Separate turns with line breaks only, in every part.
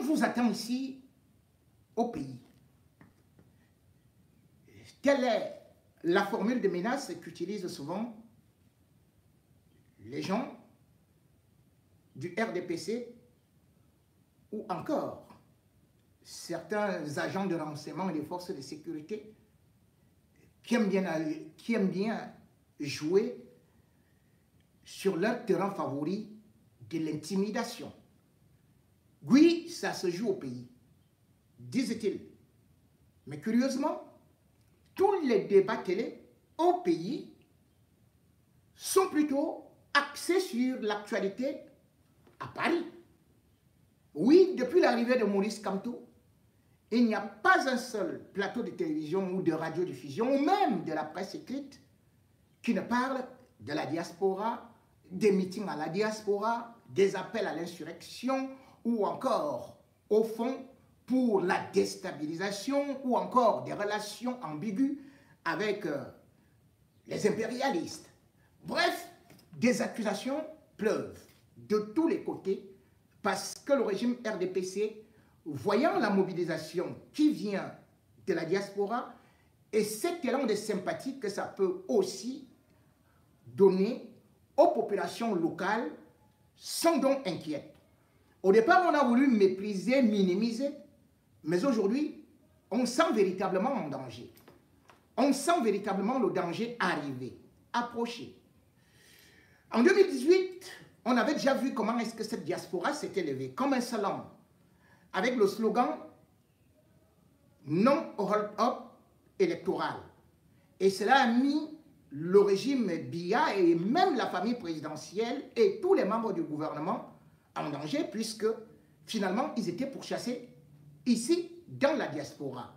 vous attend ici au pays? Quelle est la formule de menace qu'utilisent souvent les gens du RDPC ou encore certains agents de renseignement et des forces de sécurité qui aiment bien jouer sur leur terrain favori de l'intimidation? Oui, ça se joue au pays, disent-ils. Mais curieusement, tous les débats télé au pays sont plutôt axés sur l'actualité à Paris. Oui, depuis l'arrivée de Maurice Kamto, il n'y a pas un seul plateau de télévision ou de radiodiffusion, ou même de la presse écrite, qui ne parle de la diaspora, des meetings à la diaspora, des appels à l'insurrection, ou encore, au fond, pour la déstabilisation, ou encore des relations ambiguës avec les impérialistes. Bref, des accusations pleuvent de tous les côtés, parce que le régime RDPC, voyant la mobilisation qui vient de la diaspora et cet élan de sympathie que ça peut aussi donner aux populations locales, sont donc inquiètes. Au départ, on a voulu mépriser, minimiser, mais aujourd'hui, on sent véritablement en danger. On sent véritablement le danger arriver, approcher. En 2018, on avait déjà vu comment est-ce que cette diaspora s'était levée, comme un seul homme, avec le slogan « Non au hold-up électoral ». Et cela a mis le régime Biya et même la famille présidentielle et tous les membres du gouvernement en danger, puisque finalement, ils étaient pourchassés ici, dans la diaspora.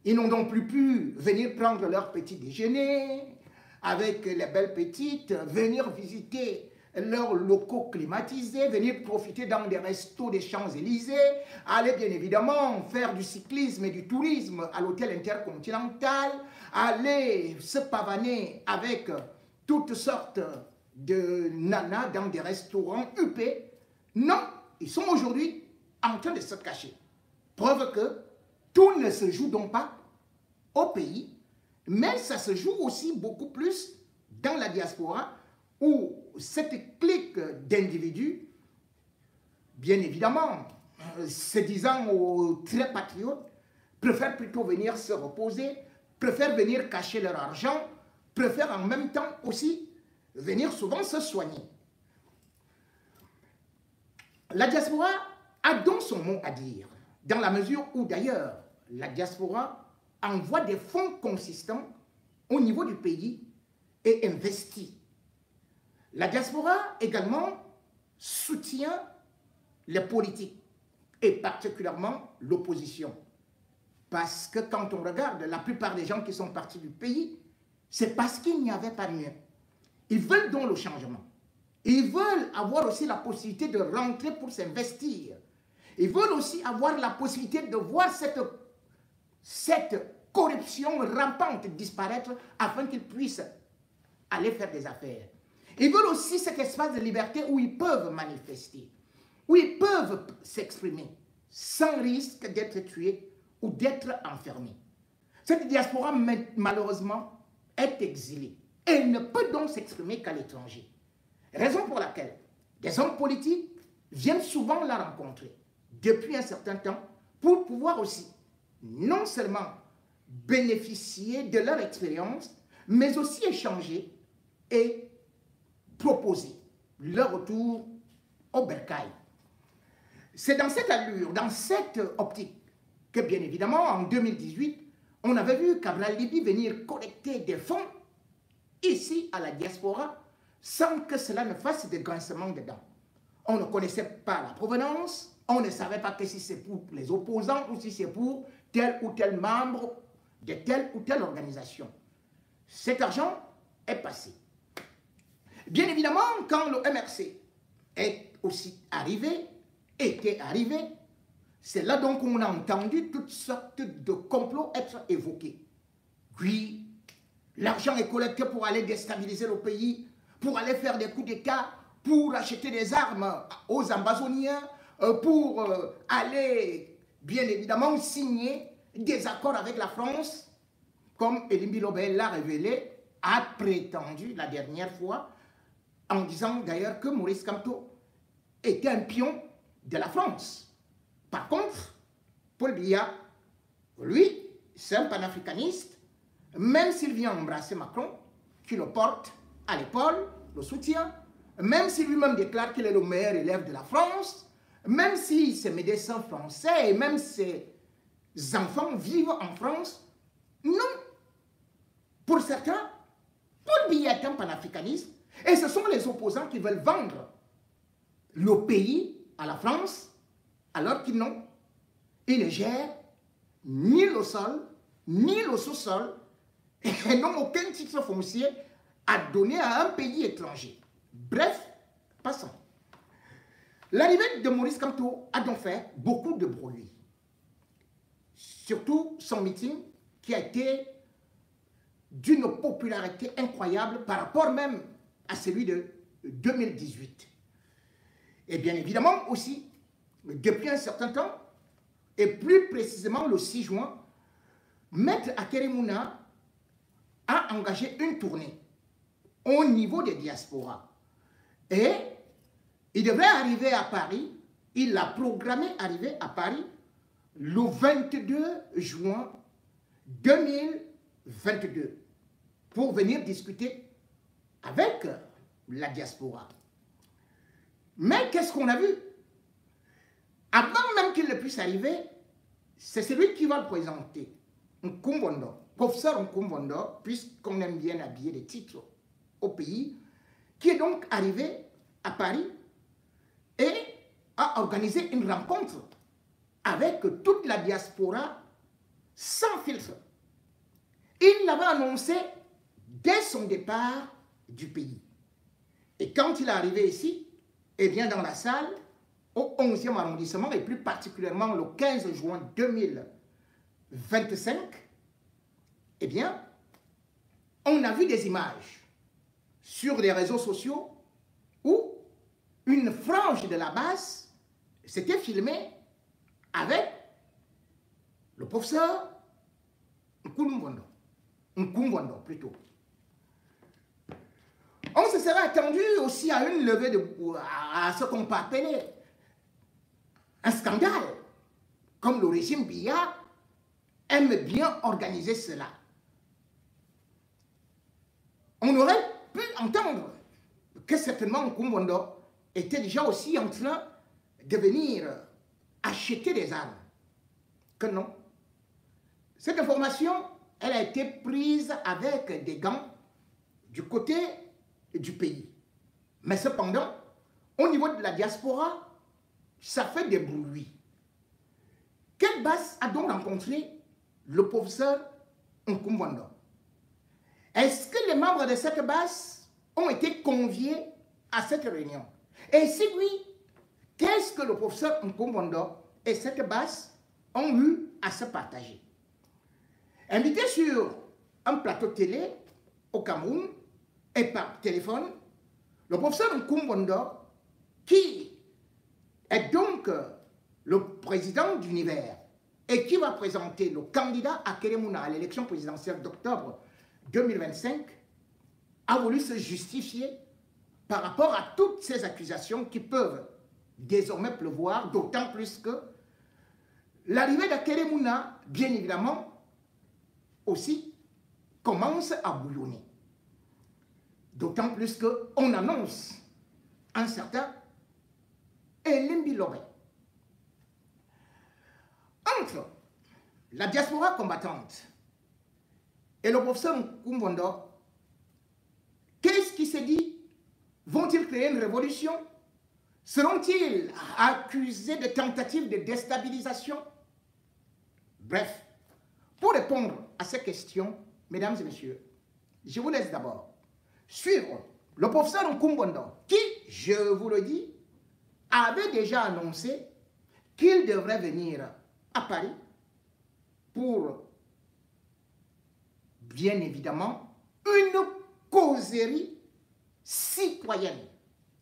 Ils n'ont donc plus pu venir prendre leur petit déjeuner avec les belles petites, venir visiter leurs locaux climatisés, venir profiter dans des restos des Champs-Élysées, aller bien évidemment faire du cyclisme et du tourisme à l'hôtel intercontinental, aller se pavaner avec toutes sortes de nanas dans des restaurants huppés. Non, ils sont aujourd'hui en train de se cacher. Preuve que tout ne se joue donc pas au pays, mais ça se joue aussi beaucoup plus dans la diaspora, où cette clique d'individus, bien évidemment, se disant très patriotes, préfèrent plutôt venir se reposer, préfèrent venir cacher leur argent, préfèrent en même temps aussi venir souvent se soigner. La diaspora a donc son mot à dire, dans la mesure où d'ailleurs la diaspora envoie des fonds consistants au niveau du pays et investit. La diaspora également soutient les politiques et particulièrement l'opposition. Parce que quand on regarde la plupart des gens qui sont partis du pays, c'est parce qu'il n'y avait pas mieux. Ils veulent donc le changement. Ils veulent avoir aussi la possibilité de rentrer pour s'investir. Ils veulent aussi avoir la possibilité de voir cette corruption rampante disparaître afin qu'ils puissent aller faire des affaires. Ils veulent aussi cet espace de liberté où ils peuvent manifester, où ils peuvent s'exprimer sans risque d'être tués ou d'être enfermés. Cette diaspora, malheureusement, est exilée et ne peut donc s'exprimer qu'à l'étranger. Raison pour laquelle des hommes politiques viennent souvent la rencontrer depuis un certain temps pour pouvoir aussi non seulement bénéficier de leur expérience, mais aussi échanger et proposer leur retour au bercail. C'est dans cette allure, dans cette optique, que bien évidemment, en 2018, on avait vu Cabral Libye venir collecter des fonds ici à la diaspora sans que cela ne fasse des grincements dedans. On ne connaissait pas la provenance, on ne savait pas que si c'est pour les opposants ou si c'est pour tel ou tel membre de telle ou telle organisation. Cet argent est passé. Bien évidemment, quand le MRC est aussi arrivé, était arrivé, c'est là donc qu'on a entendu toutes sortes de complots être évoqués. Oui, l'argent est collecté pour aller déstabiliser le pays, pour aller faire des coups d'État, pour acheter des armes aux ambassoniens, pour aller, bien évidemment, signer des accords avec la France, comme Elimbi Lobel l'a révélé, a prétendu la dernière fois, en disant d'ailleurs que Maurice Kamto était un pion de la France. Par contre, Paul Biya, lui, c'est un panafricaniste, même s'il vient embrasser Macron, qui le porte à l'épaule, le soutient, même s'il lui-même déclare qu'il est le meilleur élève de la France, même si ses médecins français et même ses enfants vivent en France, non. Pour certains, Paul Biya est un panafricaniste et ce sont les opposants qui veulent vendre le pays à la France alors qu'ils n'ont, ils ne gèrent ni le sol, ni le sous-sol et n'ont aucun titre foncier à donner à un pays étranger. Bref, passons. L'arrivée de Maurice Kamto a donc fait beaucoup de bruit. Surtout son meeting qui a été d'une popularité incroyable par rapport même à celui de 2018. Et bien évidemment aussi, depuis un certain temps, et plus précisément le 6 juin, Maître Akeremouna a engagé une tournée au niveau des diasporas. Et il devrait arriver à Paris, il l'a programmé arriver à Paris le 22 juin 2022 pour venir discuter avec la diaspora. Mais qu'est-ce qu'on a vu? Avant même qu'il ne puisse arriver, c'est celui qui va le présenter, Nkumbondo, professeur Nkumbondo, puisqu'on aime bien habiller les titres au pays, qui est donc arrivé à Paris et a organisé une rencontre avec toute la diaspora sans filtre. Il l'avait annoncé dès son départ du pays. Et quand il est arrivé ici, et bien dans la salle, au 11e arrondissement, et plus particulièrement le 15 juin 2025, eh bien, on a vu des images sur les réseaux sociaux où une frange de la base s'était filmée avec le professeur Nkumbondo plutôt. On se serait attendu aussi à une levée de... à ce qu'on peut appeler un scandale, comme le régime Biya aime bien organiser cela. On aurait pu entendre que certainement Nkumbondo était déjà aussi en train de venir acheter des armes. Que non. Cette information, elle a été prise avec des gants du côté du pays. Mais cependant, au niveau de la diaspora, ça fait des bruits. Quelle base a donc rencontré le professeur Nkumbondo? Est-ce que les membres de cette base ont été conviés à cette réunion? Et si oui, qu'est-ce que le professeur Nkumbondo et cette base ont eu à se partager? Invité sur un plateau télé au Cameroun et par téléphone, le professeur Nkumbondo, qui est donc le président d'Univers et qui va présenter le candidat Akeremouna à l'élection présidentielle d'octobre 2025, a voulu se justifier par rapport à toutes ces accusations qui peuvent désormais pleuvoir, d'autant plus que l'arrivée d'Akeremouna, bien évidemment, aussi commence à bouillonner. D'autant plus qu'on annonce un certain Elimbi Lobel. Entre la diaspora combattante et le professeur Nkumbondo, qu'est-ce qui s'est dit? Vont-ils créer une révolution? Seront-ils accusés de tentatives de déstabilisation? Bref, pour répondre à ces questions, mesdames et messieurs, je vous laisse d'abord suivre le professeur Nkumbondo, qui, je vous le dis, avait déjà annoncé qu'il devrait venir à Paris pour, bien évidemment, une causerie citoyenne.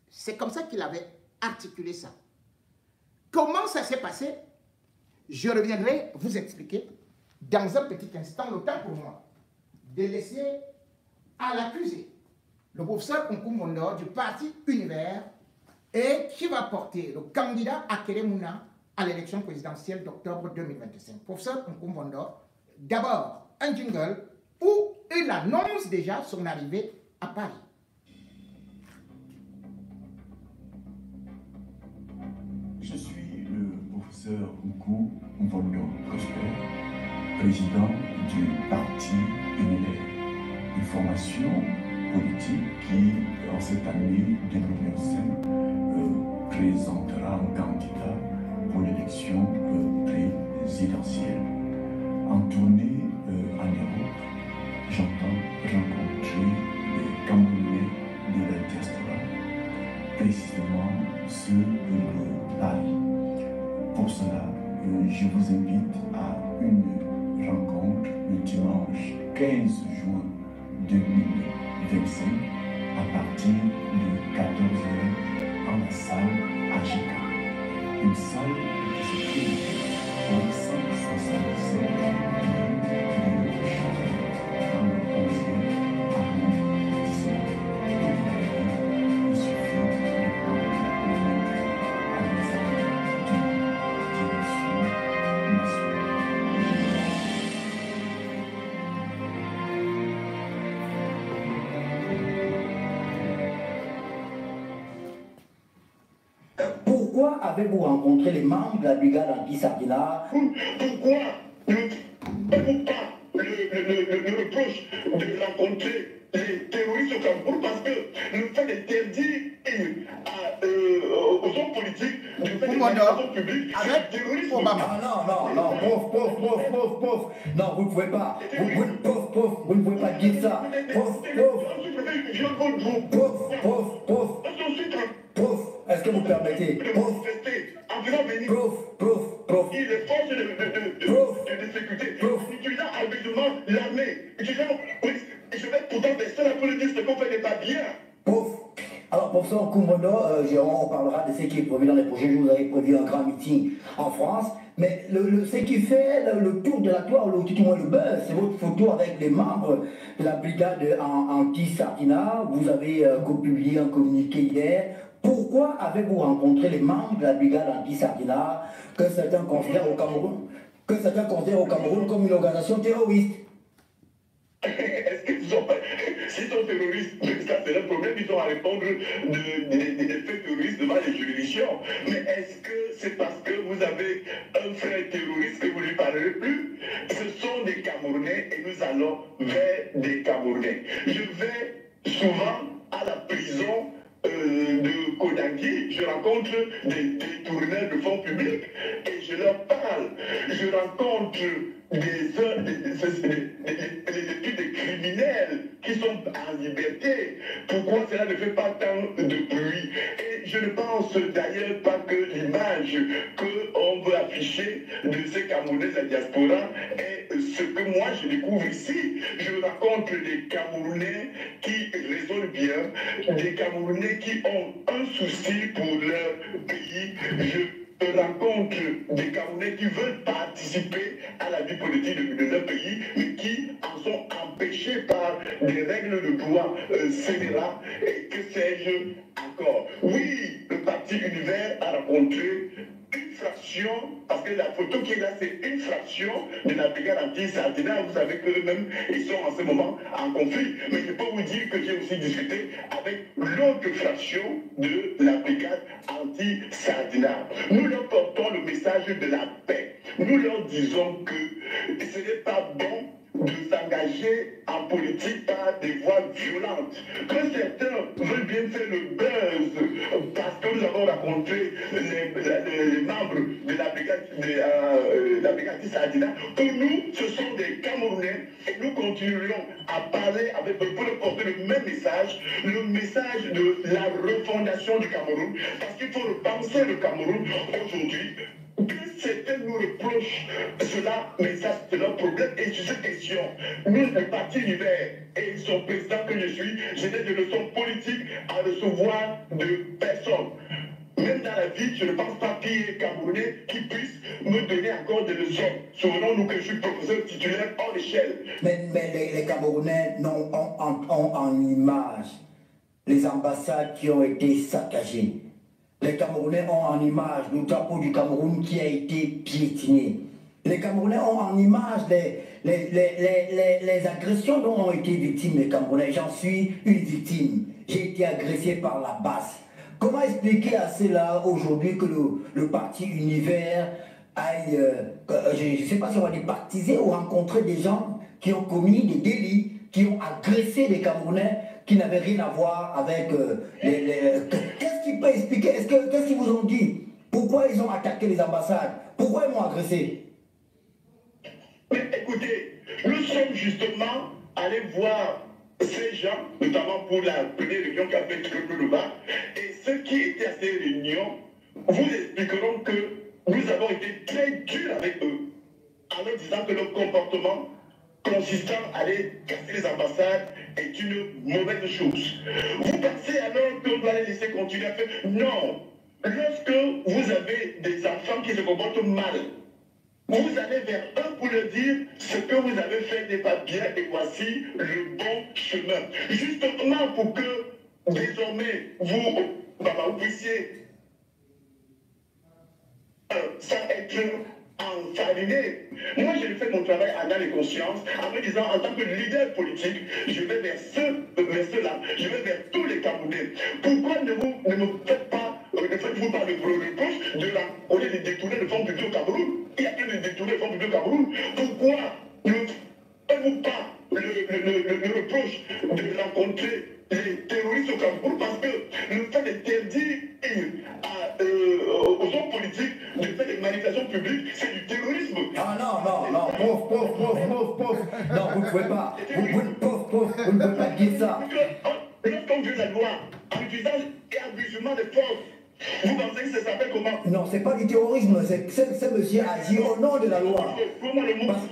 C'est comme ça qu'il avait articulé ça. Comment ça s'est passé? Je reviendrai vous expliquer dans un petit instant, le temps pour moi de laisser à l'accusé le professeur Nkoum Vondor du parti Univers et qui va porter le candidat Akere Mouna à l'élection présidentielle d'octobre 2025. Professeur Nkoum Vondor, d'abord un jingle où il annonce déjà son arrivée à Paris.
Je suis le professeur Nkoum Vondor Prosper, président du parti Univers, une formation politique qui, en cette année 2025, présentera un candidat pour l'élection présidentielle. En tournée en Europe, j'entends rencontrer les Camerounais de la diaspora, précisément ceux de Paris. Pour cela, je vous invite à une rencontre le dimanche 15 juin 2025 à partir de 14h en la salle AGK. Une salle qui se trouve au 167 de Château dans le 11e arrondissement. Il suffit de prendre l'entrée à l'examen d'une direction nationale.
Pourquoi avez-vous rencontré les membres de la brigade anti-Sardina?
Pourquoi ne faites-vous pas le reproche de rencontrer les terroristes au Cameroun? Parce que le fait d'interdire aux hommes politiques de faire des manifestations publiques avec terrorisme.
Non, pauvre. Non, vous ne pouvez pas. Vous ne pouvez pas dire ça. Pauvre. Est-ce que vous permettez? Pauvre.
Il est force de sécurité. Utilisant habilement l'armée. Utilisant. Je vais pourtant tester la politique, ce qu'on fait n'est pas bien.
Pauvre. Alors, professeur Nkoum Vondor, on parlera de ce qui est prévu dans les prochains jours. Vous avez prévu un grand meeting en France. Mais ce qui fait le tour de la toile, ou tout au moins le buzz, c'est votre photo avec les membres de la brigade anti-Sardina. Vous avez publié un communiqué hier. Pourquoi avez-vous rencontré les membres de la brigade anti-Sardina que certains considèrent au Cameroun comme une organisation terroriste?
Est-ce qu'ils sont pas... S'ils sont terroristes, ça c'est le problème, ils ont à répondre des faits terroristes devant les juridictions. Mais est-ce que c'est parce que vous avez un frère terroriste que vous ne lui parlerez plus? Ce sont des Camerounais et nous allons vers des Camerounais. Je vais souvent à la prison de Kodangui, je rencontre des détourneurs de fonds publics et je leur parle. Je rencontre des criminels qui sont en liberté. Pourquoi cela ne fait pas tant de bruit? Et je ne pense d'ailleurs pas que l'image qu'on veut afficher de ces Camerounais de la diaspora est ce que moi je découvre ici. Je rencontre des Camerounais qui raisonnent bien, des Camerounais qui ont un souci pour leur pays. Je rencontre des Camerounais qui veulent participer à la vie politique de leur pays, mais qui en sont empêchés par des règles de droit scélérats et que sais-je encore. Oui, le parti Univers a rencontré une fraction, parce que la photo qui est là, c'est une fraction de la brigade anti-Sardina. Vous savez qu'eux-mêmes, ils sont en ce moment en conflit. Mais je peux vous dire que j'ai aussi discuté avec l'autre fraction de la brigade anti-Sardina. Nous leur portons le message de la paix. Nous leur disons que ce n'est pas bon de s'engager en politique par des voies violentes. Que certains veulent bien faire le buzz parce que nous avons rencontré les membres de la brigade Sardina. Pour nous, ce sont des Camerounais et nous continuerons à parler avec eux pour leur porter le même message, le message de la refondation du Cameroun, parce qu'il faut repenser le Cameroun aujourd'hui. Que certains nous reprochent cela, mais ça c'est leur problème. Et sur cette question, nous, le parti Univers et son président que je n'ai de leçons politiques à recevoir de personne. Même dans la vie, je ne pense pas qu'il y ait Camerounais qui puissent me donner encore des leçons. Souvenons-nous que je suis professeur titulaire hors échelle.
Mais les Camerounais ont en image les ambassades qui ont été saccagées. Les Camerounais ont en image le drapeau du Cameroun qui a été piétiné. Les Camerounais ont en image les agressions dont ont été victimes les Camerounais. J'en suis une victime. J'ai été agressé par la base. Comment expliquer à cela aujourd'hui que le parti Univers aille, je ne sais pas si on va les baptiser ou rencontrer des gens qui ont commis des délits, qui ont agressé les Camerounais qui n'avaient rien à voir avec Qu'est-ce qui peut expliquer? Qu'est-ce qu'ils vous ont dit? Pourquoi ils ont attaqué les ambassades? Pourquoi ils m'ont agressé?
Mais écoutez, nous sommes justement allés voir ces gens, notamment pour la première réunion qu'a fait Triple-Bas, et ceux qui étaient à ces réunions vous expliqueront que nous avons été très durs avec eux, en leur disant que leur comportement consistant à aller casser les ambassades est une mauvaise chose. Vous pensez alors qu'on doit les laisser continuer à faire? Non. Lorsque vous avez des enfants qui se comportent mal, vous allez vers eux pour leur dire ce que vous avez fait n'est pas bien et voici le bon chemin. Justement pour que désormais vous puissiez sans être enfariné. Moi, j'ai fait mon travail en âme et conscience en me disant, en tant que leader politique, je vais vers ceux-là, je vais vers tous les Camerounais. Pourquoi ne me faites pas, ne faites-vous pas le reproche au lieu de détourner le fonds public au Cameroun? Il y a que de détourner le fonds public au Cameroun. Pourquoi ne faites-vous pas le reproche de rencontrer les terroristes au Cameroun? Parce que le fait d'interdire aux hommes politiques de faire des manifestations publiques, c'est du terrorisme.
Ah non, pauvre. Non, vous ne pouvez pas. Vous ne pouvez pas dire ça.
Lorsqu'on veut la loi, en usage et abusement de force, vous pensez que ça s'appelle comment?
Non, c'est pas du terrorisme, c'est monsieur agit au nom de la loi.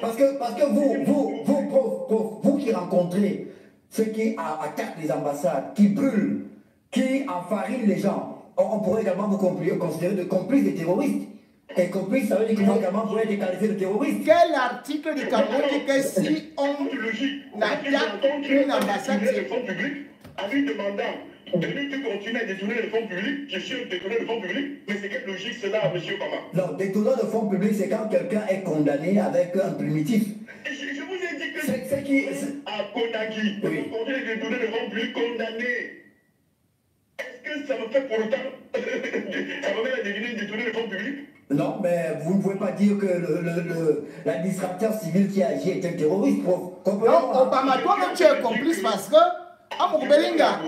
Parce que vous qui rencontrez ceux qui attaquent les ambassades, qui brûlent, qui enfarinent les gens, on pourrait également vous considérer de complices des terroristes. Et complice, ça veut dire que vous également pourrez être qualifié de terroriste.
Quel article du Cameroun dit que si on attaque une ambassade,
c'est le fonds public, en lui demandant de lutter continuer à détourner le fonds public, je suis détourner le fonds public, mais c'est quelle logique cela, M. Obama?
Non, détourner le fonds public, c'est quand quelqu'un est condamné avec un primitif.
Je vous ai dit que
c'est qui
à Konagi,
oui.
Vous continuez de détourner le fonds public condamné. Est-ce que ça me fait pour autant ça me met à détourner le fonds public?
Non, mais vous ne pouvez pas dire que l'administrateur civil qui agit est un terroriste.
Non, Obama, toi-même tu es complice parce que Amour Belinga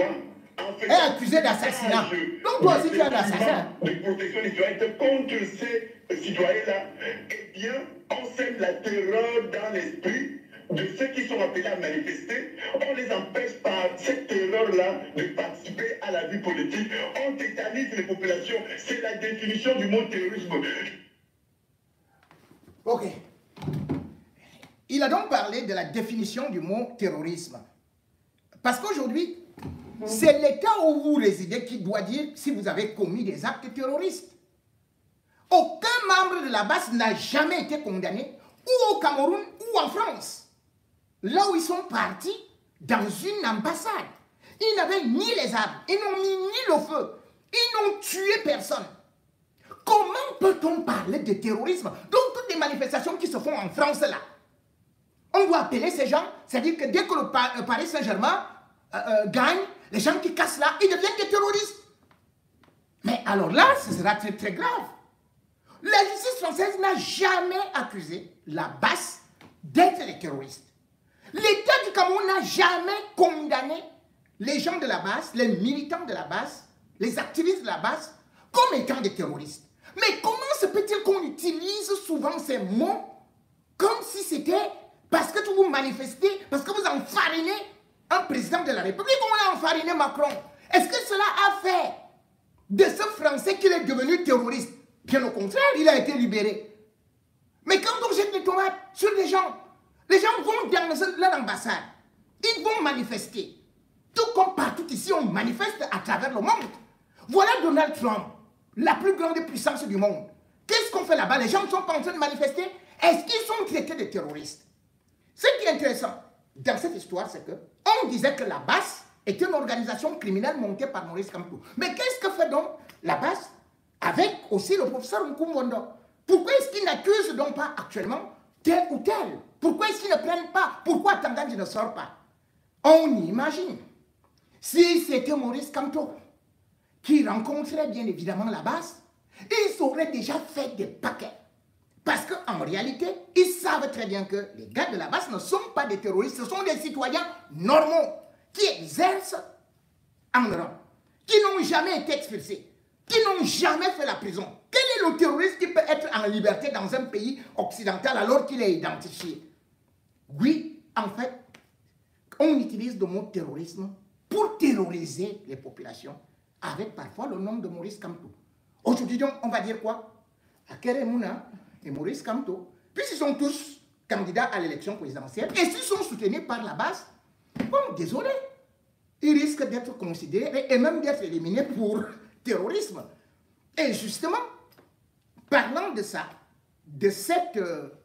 est accusé d'assassinat. Donc toi aussi tu es un assassin.
De protection des citoyens contre ces citoyens-là, eh bien, on sème la terreur dans l'esprit de ceux qui sont appelés à manifester. On les empêche par cette terreur-là de participer à la vie politique. On tétanise les populations. C'est la définition du mot terrorisme.
Ok. Il a donc parlé de la définition du mot terrorisme. Parce qu'aujourd'hui, c'est l'État où vous résidez qui doit dire si vous avez commis des actes terroristes. Aucun membre de la base n'a jamais été condamné, ou au Cameroun ou en France. Là où ils sont partis, dans une ambassade. Ils n'avaient ni les armes, ils n'ont mis ni le feu, ils n'ont tué personne. Comment peut-on parler de terrorisme? Donc toutes les manifestations qui se font en France là, on doit appeler ces gens, c'est-à-dire que dès que le Paris Saint-Germain gagne, les gens qui cassent là, ils deviennent des terroristes. Mais alors là, ce sera très très grave. La justice française n'a jamais accusé la BAS d'être des terroristes. L'État du Cameroun n'a jamais condamné les gens de la base, les militants de la base, les activistes de la base, comme étant des terroristes. Mais comment se peut-il qu'on utilise souvent ces mots comme si c'était parce que vous manifestez, parce que vous enfarinez un président de la République, comme on a enfariné Macron? Est-ce que cela a fait de ce Français qu'il est devenu terroriste? Bien au contraire, il a été libéré. Mais quand on jette des tomates sur les gens vont dans leur ambassade, ils vont manifester. Tout comme partout ici, on manifeste à travers le monde. Voilà Donald Trump. la plus grande puissance du monde. Qu'est-ce qu'on fait là-bas? Les gens ne sont pas en train de manifester. Est-ce qu'ils sont traités de terroristes? Ce qui est intéressant dans cette histoire, c'est qu'on disait que la BAS est une organisation criminelle montée par Maurice Kamto. Mais qu'est-ce que fait donc la BAS avec aussi le professeur Nkoumbondo? Pourquoi est-ce qu'ils n'accusent donc pas actuellement tel ou tel? Pourquoi est-ce qu'ils ne prennent pas? Pourquoi Tandandji ne sort pas? On imagine, si c'était Maurice Kamto qui rencontrait bien évidemment la BAS, ils auraient déjà fait des paquets. Parce qu'en réalité, ils savent très bien que les gars de la BAS ne sont pas des terroristes, ce sont des citoyens normaux qui exercent en Europe, qui n'ont jamais été expulsés, qui n'ont jamais fait la prison. Quel est le terroriste qui peut être en liberté dans un pays occidental alors qu'il est identifié? Oui, en fait, on utilise le mot terrorisme pour terroriser les populations avec parfois le nom de Maurice Kamto. Aujourd'hui, donc, on va dire quoi? Akere Mouna et Maurice Kamto, puisqu'ils sont tous candidats à l'élection présidentielle et s'ils sont soutenus par la base, bon, désolé, ils risquent d'être considérés et même d'être éliminés pour terrorisme. Et justement, parlant de ça, de cette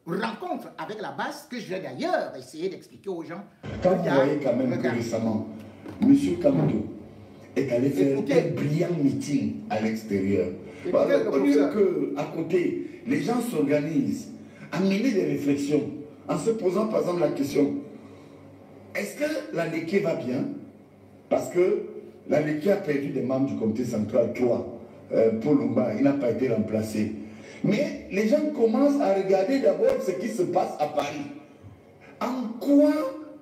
rencontre avec la base, que je vais d'ailleurs essayer d'expliquer aux gens.
Quand vous voyez quand même que récemment, M. Kamto est allé faire un brillant meeting à l'extérieur. Au lieu qu'à côté, les gens s'organisent, à mener des réflexions, en se posant par exemple la question, est-ce que la NEKE va bien? Parce que la NEKE a perdu des membres du comité central, 3. Paul Lumba, il n'a pas été remplacé. Mais les gens commencent à regarder d'abord ce qui se passe à Paris. En quoi,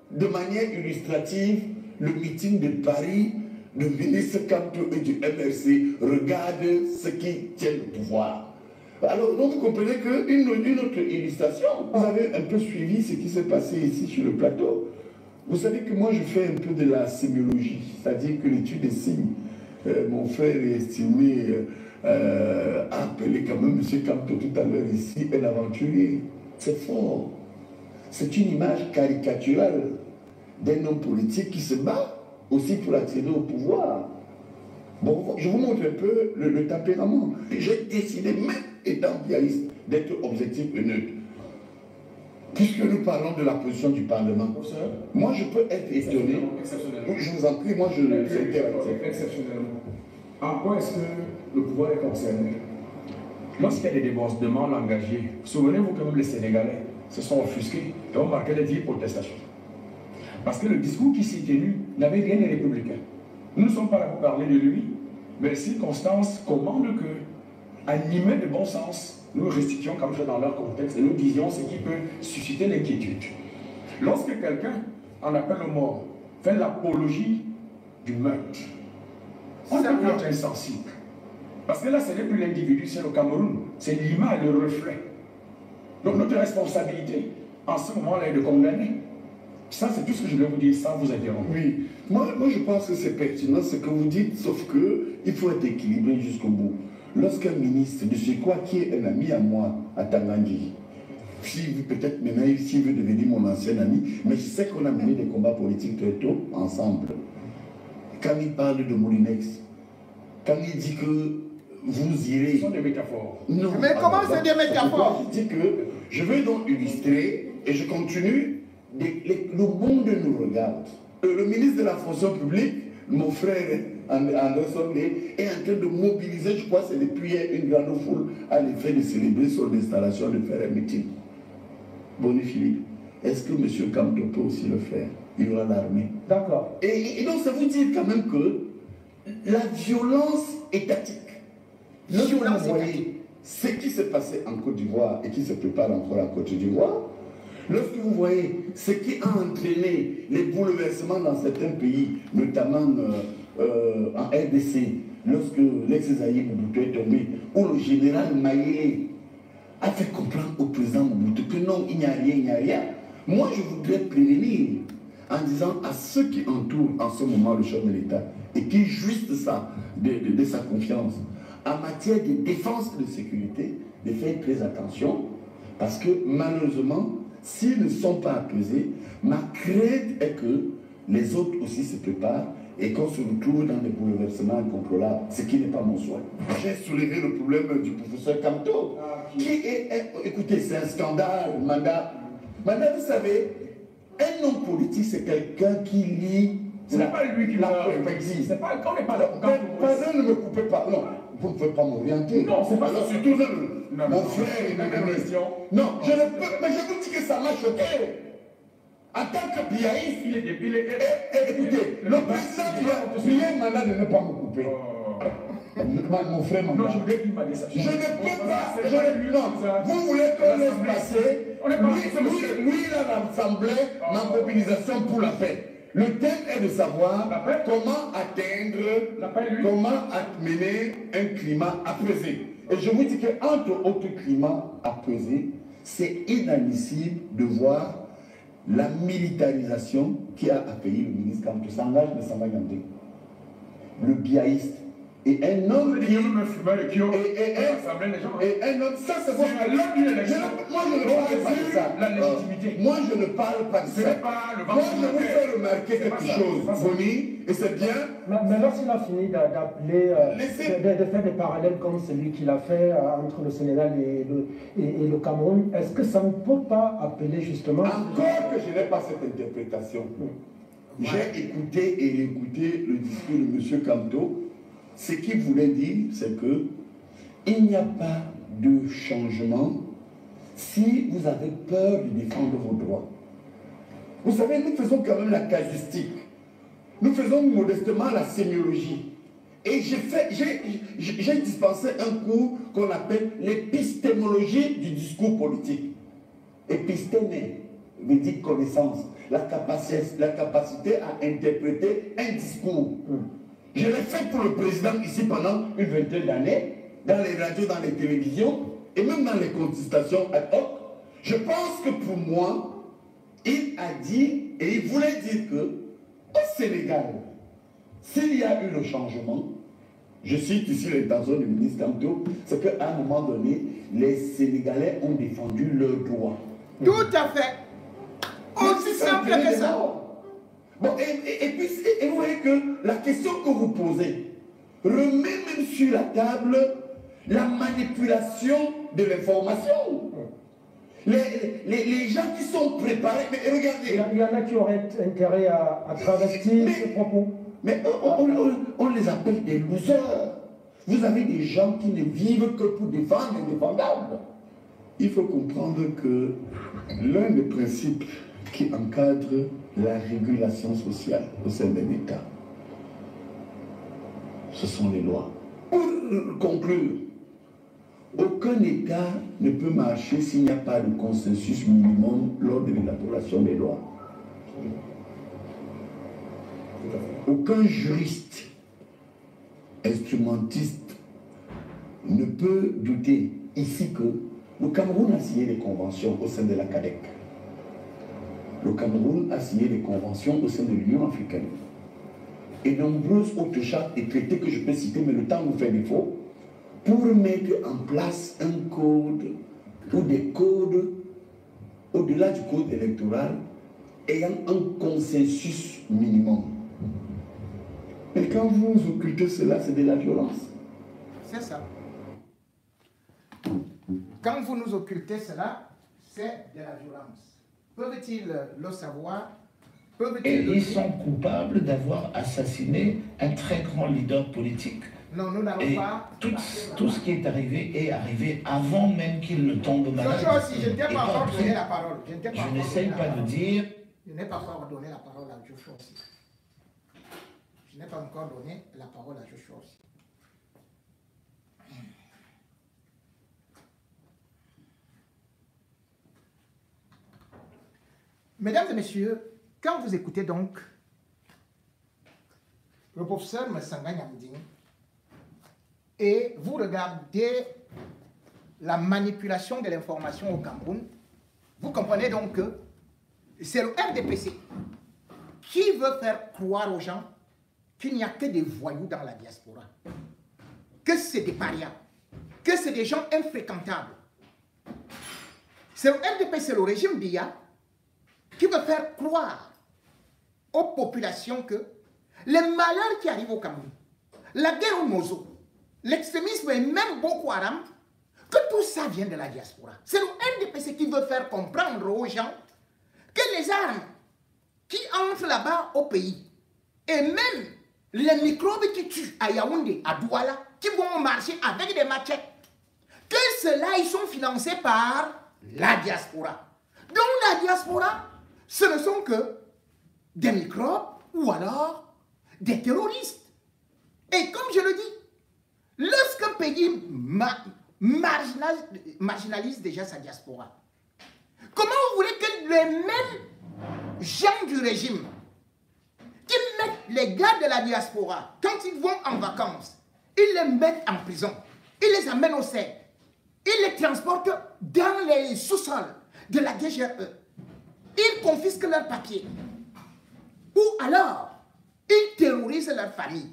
de manière illustrative, le meeting de Paris, le ministre Kamto et du MRC regardent ce qui tient le pouvoir. Alors, donc, vous comprenez qu'une autre illustration, vous avez un peu suivi ce qui s'est passé ici sur le plateau. Vous savez que moi, je fais un peu de la sémiologie, c'est-à-dire que l'étude des signes. Mon frère est estimé a appelé quand même M. Kamto tout à l'heure ici un aventurier. C'est fort. C'est une image caricaturale d'un homme politique qui se bat aussi pour accéder au pouvoir. Bon, je vous montre un peu le tempérament. J'ai décidé, même étant pianiste, d'être objectif et neutre. Puisque nous parlons de la position du Parlement, moi je peux être étonné. Je vous en prie, moi je le sais
exceptionnellement. En quoi est-ce que le pouvoir est concerné? Lorsqu'il y a des débordements engagés, souvenez-vous que même les Sénégalais se sont offusqués et ont marqué des 10 protestations. Parce que le discours qui s'est tenu n'avait rien de républicain. Nous ne sommes pas là pour parler de lui, mais les circonstances commandent que, animés de bon sens, nous restituions comme ça dans leur contexte et nous disions ce qui peut susciter l'inquiétude. Lorsque quelqu'un en appelle aux morts, fait l'apologie du meurtre, on devient être insensible. Parce que là, ce n'est plus l'individu, c'est le Cameroun, c'est l'image, le reflet. Donc notre responsabilité, en ce moment-là, est de condamner. Ça, c'est tout ce que je voulais vous dire sans vous interrompre.
Oui, moi je pense que c'est pertinent ce que vous dites, sauf qu'il faut être équilibré jusqu'au bout. Lorsqu'un ministre, de ce quoi qui est un ami à moi, à Tandandji, peut-être maintenant, s'il veut devenir mon ancien ami, mais je sais qu'on a mené des combats politiques très tôt ensemble. Quand il parle de Moulinex, quand il dit que vous irez...
Ce sont des métaphores.
Non.
Mais comment c'est des métaphores?
Je dis que je veux donc illustrer et je continue. Le monde nous regarde. Le ministre de la fonction publique, mon frère Anderson, est en train de mobiliser, je crois que c'est depuis hier, une grande foule à l'effet de célébrer son installation, de faire un meeting. Bonne Philippe, est-ce que M. Kamto peut aussi le faire? Il y aura l'armée.
D'accord.
Et donc ça vous dit quand même que la violence étatique, lorsque vous voyez ce qui s'est passé en Côte d'Ivoire et qui se prépare encore en Côte d'Ivoire, lorsque vous voyez ce qui a entraîné les bouleversements dans certains pays, notamment en RDC, lorsque l'ex-Zaïre Mobutu est tombé, où le général Mayele a fait comprendre au président Mobutu que non, il n'y a rien, il n'y a rien. Moi, je voudrais prévenir en disant à ceux qui entourent en ce moment le chef de l'État et qui jouissent de sa confiance en matière de défense et de sécurité, de faire très attention, parce que malheureusement, s'ils ne sont pas apaisés, ma crainte est que les autres aussi se préparent
et qu'on se retrouve dans des bouleversements incontrôlables, ce qui n'est pas mon souhait. J'ai soulevé le problème du professeur Kamto, qui est, écoutez, c'est un scandale, Manda. Manda, vous savez, un homme politique, c'est quelqu'un qui lit.
Ce n'est pas lui qui l'a
existe.
C'est pas quand on n'est pas là.
Pardon, ne me coupez pas. Non, vous ne pouvez pas m'orienter.
Non, c'est pas ça.
Surtout mon frère et ma question. Non, je ne peux. Mais je vous dis que ça m'a choqué. En tant que biaïste,
il est débile.
Écoutez, le président Pierre m'a de ne pas me couper. Mon frère,
non, je voulais qu'il m'a dit ça.
Je ne peux pas. Vous voulez qu'on laisse passer. Lui, il a rassemblé ma mobilisation pour la paix. Le thème est de savoir comment atteindre, comment mener un climat apaisé. Et je vous dis qu'entre autres climats apaisés, c'est inadmissible de voir la militarisation qui a accueilli le ministre Kamto Sangaj de Sambagandé. Le biaïste. Et un homme qui... Et un homme... Ça, c'est moi, je ne parle pas de ça.
La légitimité.
Moi, je ne parle pas de ça. Moi, je vous fais remarquer quelque chose, Boni, et c'est bien.
Mais lorsqu'il a fini d'appeler, de faire des parallèles comme celui qu'il a fait entre le Sénégal et le Cameroun, est-ce que ça ne peut pas appeler justement...
Encore que je n'ai pas cette interprétation. J'ai écouté et réécouté le discours de M. Kamto. Ce qu'il voulait dire, c'est que il n'y a pas de changement si vous avez peur de défendre vos droits. Vous savez, nous faisons quand même la casuistique. Nous faisons modestement la sémiologie. Et j'ai dispensé un cours qu'on appelle l'épistémologie du discours politique. Épistémé veut dire connaissance, la capacité à interpréter un discours. Je l'ai fait pour le président ici pendant une vingtaine d'années, dans les radios, dans les télévisions, et même dans les contestations ad hoc. Je pense que pour moi, il a dit, et il voulait dire que, au Sénégal, s'il y a eu le changement, je cite ici l'intention du ministre Kamto, c'est qu'à un moment donné, les Sénégalais ont défendu leurs droits.
Tout à fait. Aussi simple que ça.
Bon, et puis, vous voyez que la question que vous posez remet même sur la table la manipulation de l'information. Les gens qui sont préparés, mais regardez.
Il y en a qui auraient intérêt à travestir ces propos.
Mais on les appelle des losers. Vous avez des gens qui ne vivent que pour défendre l'indéfendable. Il faut comprendre que l'un des principes qui encadre la régulation sociale au sein d'un État, ce sont les lois. Pour conclure, aucun État ne peut marcher s'il n'y a pas de consensus minimum lors de l'élaboration des lois. Aucun juriste, instrumentiste, ne peut douter ici que le Cameroun a signé des conventions au sein de la CADEC. Le Cameroun a signé des conventions au sein de l'Union africaine. Et nombreuses autres chartes et traités que je peux citer, mais le temps nous fait défaut, pour mettre en place un code ou des codes au-delà du code électoral ayant un consensus minimum. Mais quand vous occultez cela, c'est de la violence.
C'est ça. Quand vous nous occultez cela, c'est de la violence. Peuvent-ils le savoir?
Et ils sont coupables d'avoir assassiné un très grand leader politique.
Non, nous n'allons pas...
Tout ce qui est arrivé avant même qu'il ne tombe malade.
Joshua aussi, je ne t'ai pas encore donné la parole.
Je n'essaye pas de dire...
Je n'ai pas encore donné la parole à Joshua aussi. Je n'ai pas encore donné la parole à Joshua aussi. Mesdames et messieurs, quand vous écoutez donc le professeur Massanga Nyamding et vous regardez la manipulation de l'information au Cameroun, vous comprenez donc que c'est le RDPC qui veut faire croire aux gens qu'il n'y a que des voyous dans la diaspora, que c'est des parias, que c'est des gens infréquentables. C'est le RDPC, le régime Biya, qui veut faire croire aux populations que les malheurs qui arrivent au Cameroun, la guerre au Mozo, l'extrémisme et même Boko Haram, que tout ça vient de la diaspora. C'est le NDPC qui veut faire comprendre aux gens que les armes qui entrent là-bas au pays, et même les microbes qui tuent à Yaoundé, à Douala, qui vont marcher avec des machettes, que ceux-là, ils sont financés par la diaspora. Donc la diaspora, ce ne sont que des microbes ou alors des terroristes. Et comme je le dis, lorsqu'un pays marginalise déjà sa diaspora, comment vous voulez que les mêmes gens du régime qui mettent les gars de la diaspora, quand ils vont en vacances, ils les mettent en prison, ils les amènent au CED, ils les transportent dans les sous-sols de la DGE, ils confisquent leurs papiers, ou alors ils terrorisent leur famille.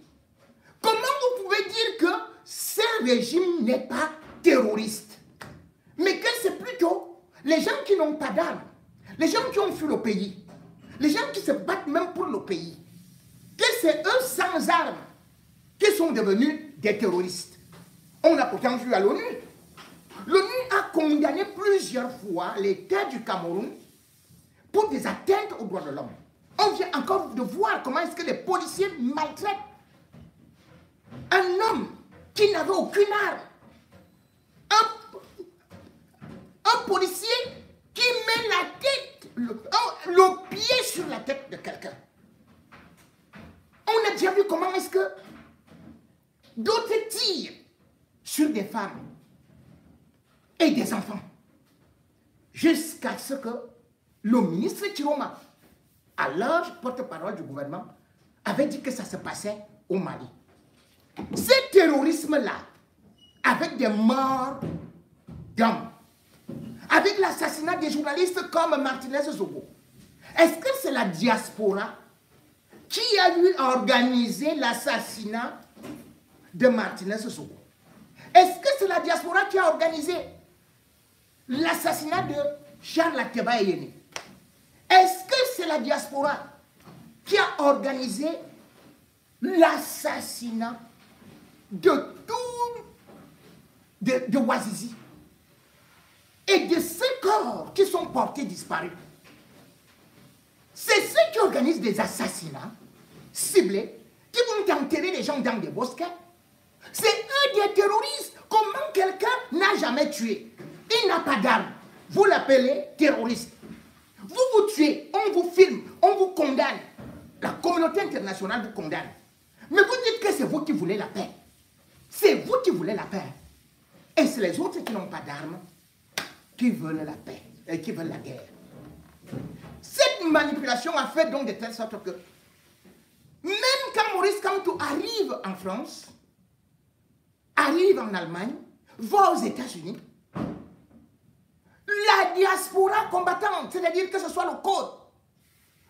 Comment vous pouvez dire que ce régime n'est pas terroriste, mais que c'est plutôt les gens qui n'ont pas d'armes, les gens qui ont fui le pays, les gens qui se battent même pour le pays, que c'est eux sans armes qui sont devenus des terroristes. On a pourtant vu à l'ONU. L'ONU a condamné plusieurs fois l'État du Cameroun pour des atteintes aux droits de l'homme. On vient encore de voir comment est-ce que les policiers maltraitent un homme qui n'avait aucune arme. Un policier qui met la tête, le pied sur la tête de quelqu'un. On a déjà vu comment est-ce que d'autres tirent sur des femmes et des enfants. Jusqu'à ce que le ministre Chiroma, alors porte-parole du gouvernement, avait dit que ça se passait au Mali. Ce terrorisme-là, avec des morts d'hommes, avec l'assassinat des journalistes comme Martinez Zogo, est-ce que c'est la diaspora qui a lui organisé l'assassinat de Martinez Zogo? Est-ce que c'est la diaspora qui a organisé l'assassinat de Charles Ateba Eyene? Est-ce que c'est la diaspora qui a organisé l'assassinat de Ouazizi et de ces corps qui sont portés disparus? C'est ceux qui organisent des assassinats ciblés, qui vont enterrer les gens dans des bosquets. C'est eux des terroristes. Comment quelqu'un n'a jamais tué? Il n'a pas d'arme. Vous l'appelez terroriste. Vous vous tuez, on vous filme, on vous condamne. La communauté internationale vous condamne. Mais vous dites que c'est vous qui voulez la paix. C'est vous qui voulez la paix. Et c'est les autres qui n'ont pas d'armes qui veulent la paix et qui veulent la guerre. Cette manipulation a fait donc de telle sorte que même quand Maurice Kamto arrive en France, arrive en Allemagne, va aux États-Unis, la diaspora combattante, c'est-à-dire que ce soit le Code,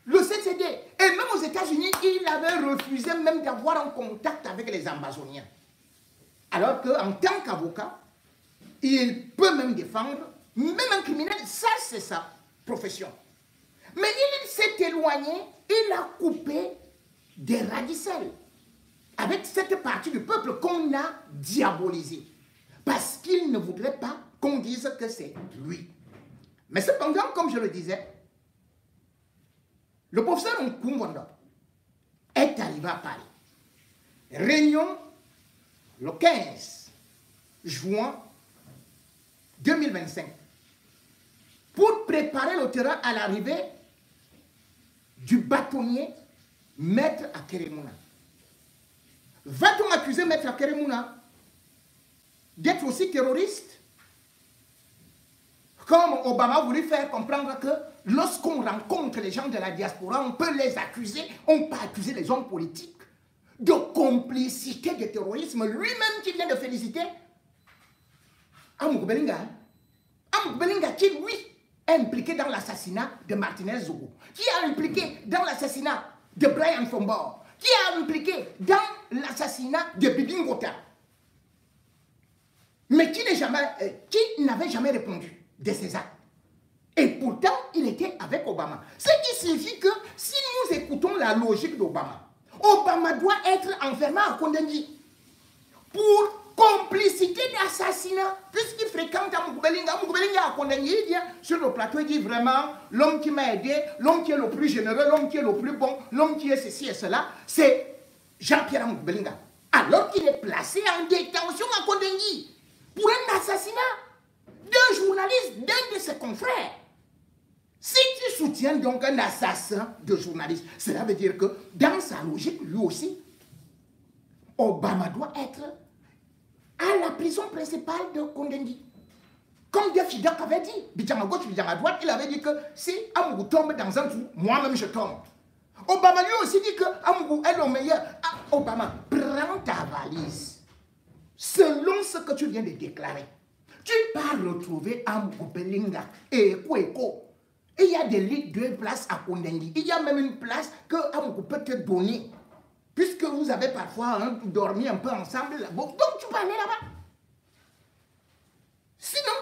le CCD, et même aux États-Unis, il avait refusé même d'avoir un contact avec les Amazoniens. Alors qu'en tant qu'avocat, il peut même défendre, même un criminel, ça c'est sa profession. Mais il s'est éloigné, il a coupé des radicelles avec cette partie du peuple qu'on a diabolisée. Parce qu'il ne voudrait pas qu'on dise que c'est lui. Mais cependant, comme je le disais, le professeur Nkumbondo est arrivé à Paris. Réunion le 15 juin 2025 pour préparer le terrain à l'arrivée du bâtonnier Maître Akeremouna. Va-t-on accuser Maître Akeremouna d'être aussi terroriste? Comme Obama voulait faire comprendre que lorsqu'on rencontre les gens de la diaspora, on peut les accuser, on peut accuser les hommes politiques de complicité de terrorisme. Lui-même qui vient de féliciter Amouk Belinga. Amouk Belinga qui, lui, est impliqué dans l'assassinat de Martinez Zogo, qui est impliqué dans l'assassinat de Brian Fombor, qui est impliqué dans l'assassinat de Bibi Ngota, mais qui n'avait jamais répondu de ces actes. Et pourtant, il était avec Obama. Ce qui signifie que si nous écoutons la logique d'Obama, Obama doit être enfermé à Kondengi pour complicité d'assassinat, puisqu'il fréquente Moubelinga. Moubelinga à Kondengi, il vient sur le plateau, il dit vraiment, l'homme qui m'a aidé, l'homme qui est le plus généreux, l'homme qui est le plus bon, l'homme qui est ceci et cela, c'est Jean-Pierre Moubelinga. Alors qu'il est placé en détention à Kondengi pour un assassinat d'un journaliste, d'un de ses confrères. Si tu soutiens donc un assassin de journaliste, cela veut dire que dans sa logique, lui aussi, Obama doit être à la prison principale de Kondengi. Comme Jeff Hidak avait dit, Bidjan à gauche, Bidjan à droite, il avait dit que si Amougou tombe dans un trou, moi-même je tombe. Obama lui aussi dit que Amougou est le meilleur. Ah, Obama, prends ta valise. Selon ce que tu viens de déclarer, tu vas retrouver Amougou Belinga et Kweko. Et il y a des lits de places à Kondengi. Il y a même une place que Amougou peut te donner. Puisque vous avez parfois dormi un peu ensemble là-bas. Donc tu peux aller là-bas. Sinon,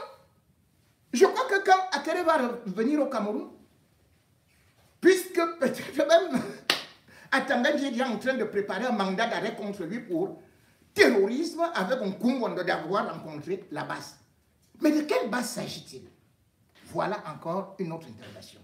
je crois que quand Akere va revenir au Cameroun, puisque peut-être même Atangandji est déjà en train de préparer un mandat d'arrêt contre lui pour terrorisme avec un Kungondo d'avoir rencontré la base. Mais de quelle base s'agit-il? Voilà encore une autre interrogation.